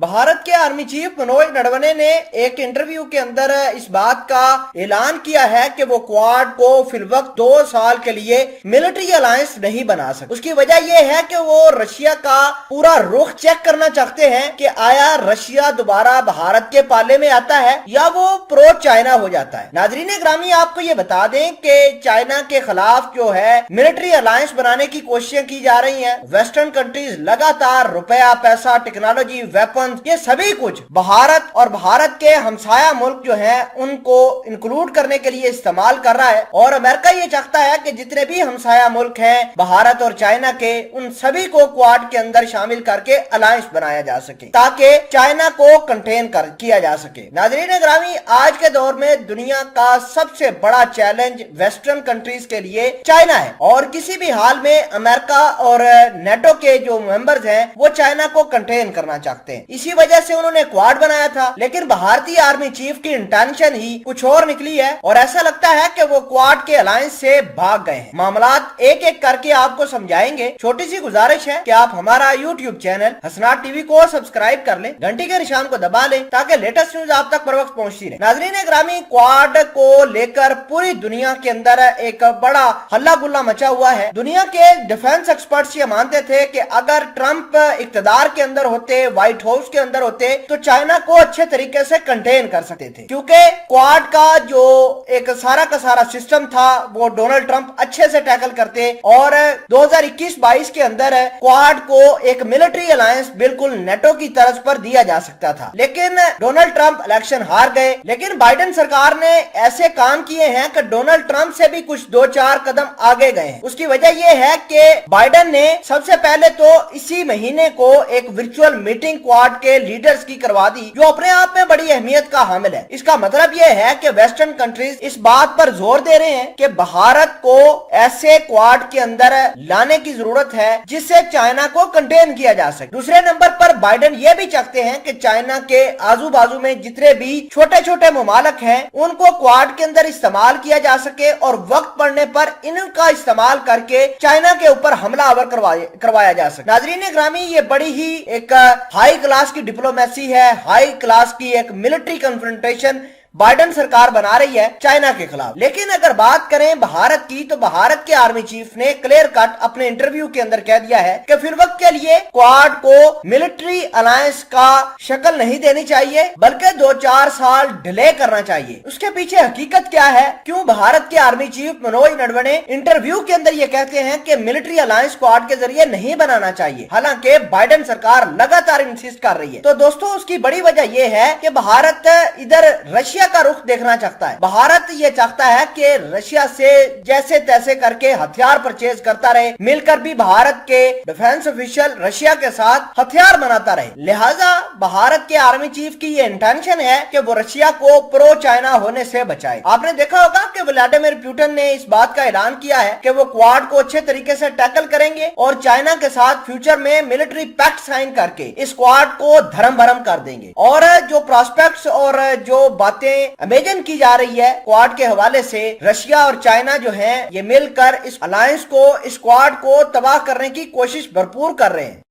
भारत के army chief Manoj Naravane ने एक इंटरव्यू के अंदर इस बात का ऐलान किया है कि वो क्वाड को फिलवक्त 2 साल के लिए मिलिट्री अलायंस नहीं बना सकते। उसकी वजह यह है कि वो रशिया का पूरा रुख चेक करना चाहते हैं कि आया रशिया दोबारा भारत के पाले में आता है या वो प्रो चाइना हो जाता है। नाजरीन ग्रामी, आपको ये बता दें कि चाइना के खिलाफ जो है मिलिट्री अलायंस बनाने की कोशिशें की जा रही हैं। वेस्टर्न कंट्रीज लगातार रुपया, पैसा, टेक्नोलॉजी, वेपन, ये सभी कुछ भारत और भारत के हमसाया मुल्क जो हैं उनको इंक्लूड करने के लिए इस्तेमाल कर रहा है। और अमेरिका ये चाहता है कि जितने भी हमसाया मुल्क हैं भारत और चाइना के, उन सभी को क्वाड के अंदर शामिल करके अलायंस बनाया जा सके ताकि चाइना को कंटेन किया जा सके। नाज़रीन ग्रामी, आज के दौर में दुनिया का सबसे बड़ा चैलेंज वेस्टर्न कंट्रीज के लिए चाइना है और किसी भी हाल में अमेरिका और नेटो के जो मेंबर्स हैं वो चाइना को कंटेन करना चाहते हैं। इसी वजह से उन्होंने क्वाड बनाया था, लेकिन भारतीय आर्मी चीफ की इंटेंशन ही कुछ और निकली है और ऐसा लगता है कि वो क्वाड के अलायंस से भाग गए हैं। मामलात एक एक करके आपको समझाएंगे। छोटी सी गुजारिश है कि आप हमारा यूट्यूब चैनल हसनाट टीवी को सब्सक्राइब कर लें, घंटी के निशान को दबा लें ताकि लेटेस्ट न्यूज आप तक बर वक्त पहुंचती रहे। नाजरीन ग्रामी, क्वाड को लेकर पूरी दुनिया के अंदर एक बड़ा हल्ला गुल्ला मचा हुआ है। दुनिया के डिफेंस एक्सपर्ट्स ये मानते थे कि अगर ट्रंप इक्तदार के अंदर होते, व्हाइट हाउस के अंदर होते, तो चाइना को अच्छे तरीके से कंटेन कर सकते थे, क्योंकि क्वाड का जो एक सारा का सारा सिस्टम था वो डोनाल्ड ट्रंप अच्छे से टैकल करते और 2021-22 के अंदर क्वाड को एक मिलिट्री अलायंस बिल्कुल नेटो की तर्ज पर दिया जा सकता था। लेकिन डोनाल्ड ट्रंप इलेक्शन हार गए, लेकिन बाइडेन सरकार ने ऐसे काम किए हैं कि डोनाल्ड ट्रंप से भी कुछ 2-4 कदम आगे गए हैं। उसकी वजह यह है कि बाइडेन ने सबसे पहले तो इसी महीने को एक वर्चुअल मीटिंग क्वाड के लीडर्स की करवा दी, जो अपने आप में बड़ी अहमियत का हामिल है। इसका मतलब यह है कि वेस्टर्न कंट्रीज इस बात पर जोर दे रहे हैं कि भारत को ऐसे क्वाड के अंदर लाने की जरूरत है जिससे चाइना को कंटेन किया जा सके। दूसरे नंबर पर बाइडेन ये भी चाहते हैं कि चाइना के आजू बाजू में जितने भी छोटे छोटे ममालक हैं उनको क्वाड के अंदर इस्तेमाल किया जा सके और वक्त पड़ने पर इनका इस्तेमाल करके चाइना के ऊपर हमलावर करवाया जा सके। नाजरीन ग्रामी, ये बड़ी ही एक हाई क्लास की डिप्लोमेसी है, हाई क्लास की एक मिलिट्री कन्फ्रंटेशन बाइडेन सरकार बना रही है चाइना के खिलाफ। लेकिन अगर बात करें भारत की, तो भारत के आर्मी चीफ ने क्लियर कट अपने इंटरव्यू के अंदर कह दिया है कि फिर वक्त के लिए क्वाड को मिलिट्री अलायंस का शक्ल नहीं देनी चाहिए, बल्कि 2-4 साल डिले करना चाहिए। उसके पीछे हकीकत क्या है, क्यों भारत के army chief Manoj Naravane interview के अंदर ये कहते हैं कि मिलिट्री अलायंस क्वाड के जरिए नहीं बनाना चाहिए, हालांकि बाइडेन सरकार लगातार इंसिस्ट कर रही है। तो दोस्तों, उसकी बड़ी वजह यह है कि भारत इधर रशिया का रुख देखना चाहता है। भारत ये चाहता है कि रशिया से जैसे तैसे करके हथियार परचेज करता रहे, मिलकर भी भारत के डिफेंस ऑफिशियल रशिया के साथ हथियार बनाता रहे। लिहाजा भारत के आर्मी चीफ की ये इंटेंशन है कि वो रशिया को प्रो चाइना होने से बचाए। आपने देखा होगा कि व्लादिमीर पुतिन ने इस बात का ऐलान किया है कि वो क्वाड को अच्छे तरीके से टैकल करेंगे और चाइना के साथ फ्यूचर में मिलिट्री पैक्ट साइन करके इस क्वाड को धर्म भरम कर देंगे। और जो प्रोस्पेक्ट्स और जो बातें इमेजिन की जा रही है क्वाड के हवाले से, रशिया और चाइना जो हैं ये मिलकर इस अलायंस को, इस क्वाड को तबाह करने की कोशिश भरपूर कर रहे हैं।